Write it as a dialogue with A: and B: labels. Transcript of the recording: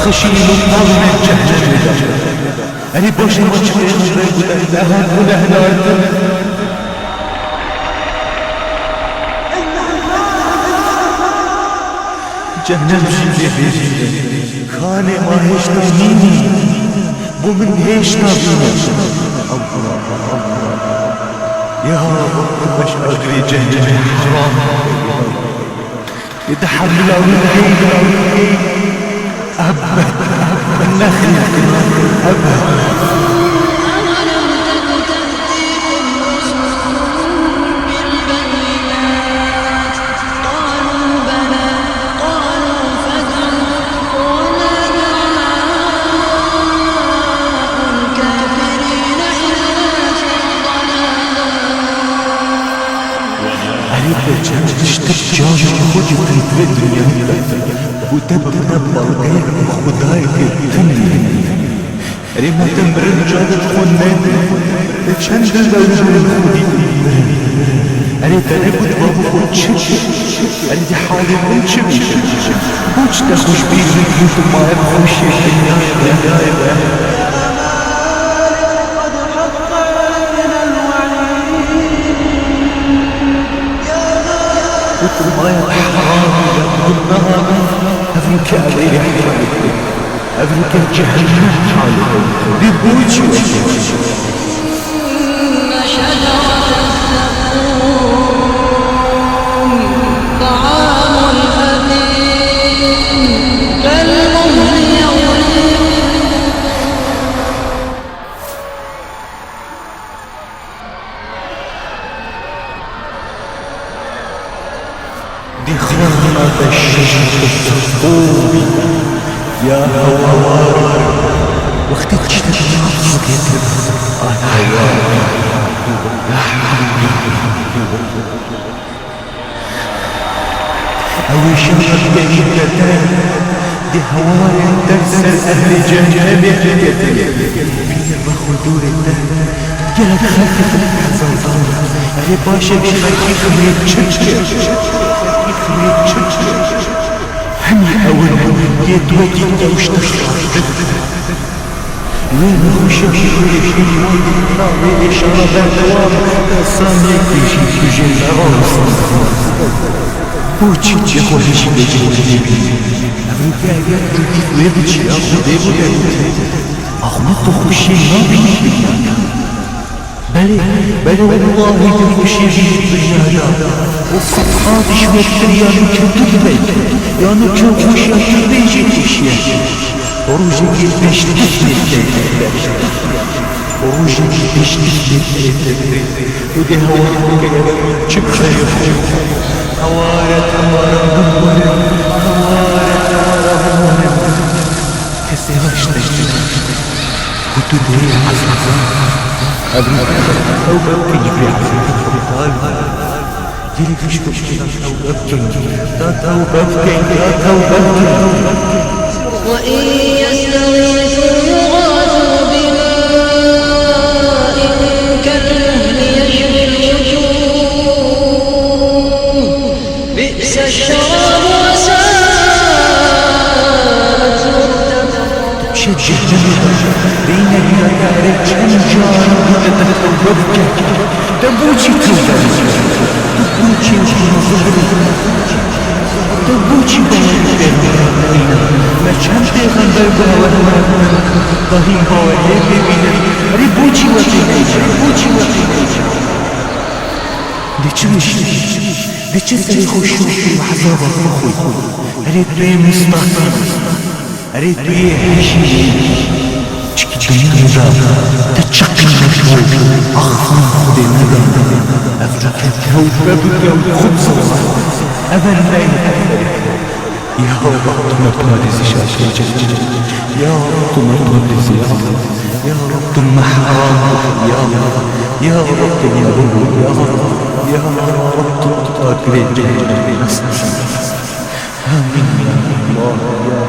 A: خشيل الطاغن الجهنم أني بوشي مجري خريب لهن ولهن جهنم شبه خانه ما هیچ نبینی بو من هیچ نبینم يا رب مش أدري جهنم حرام يتحمل أولي أبد النخل أبد تشتاق خودی في الدنيا وتبقى بلغير خداي في الدنيا ريما تمرن جادت خونين تشند البلجون خودي أريد تنبت بابو تشش أريد حالي من تشش بوش تخش بيزك يوتما يبخوشي الدنيا وما حرام النهار أفرك علي حالك أفرك جهنم حالك ببوجي
B: شجرة الزقوم طعام الأثيم كالمهل يغلي
A: دخلنا الشجرة الزقوم يا هوار وقتك تشتغل نفسك يا أول شمس جميلتان دي هوار ترسل أهل جهنم يحكتين بير خدور الدهن جلد خلفة الحزن أهل باشا بخيكي خميك تشجر هني أول يدوكي دوش تشتغل وين خوشة كل شيء ناوي إشارة دوام سامي كل شيء في جنة بوچی چه خودشی بجید امریکا اگر روی بچی آخوده بوده آخوده تو خوشی نبینی بله والله تو خوشی بجید و صفحاتش وقتر یانو که تو بید یانو که خوشی تو بیجید کشیه روزی که بشتش نتید روزی که بشتش نتید و ده هوا چه بخیر هوارة كسيرش تجدد وتدري عزيزا أو ببكي في عزيزا يلي فيش تشكي أو ببكي
B: وإن يستغيثوا يغاثوا بماء كالمهل يشوي الوجوه بئس الشراب وساءت مرتفقا
A: شجع بين اليدين جنجار وتتوبك تبوشي تبوشي تبوشي ما چند پیغمبر باور ضهیم باوری ببینه ریبوچی و دی چه سری خوشوشی و عذاب خوی ارید توی مستقیم ارید توی هشی چکی دنیا دا تچکی نشو اخفان خود ندا افرکت هو ببکا خود صغر اول بین يا رب تمرضي شاشة يا رب تمرضي يا رب تم حرام يا رب يا رب تقدر آمين يا الله يا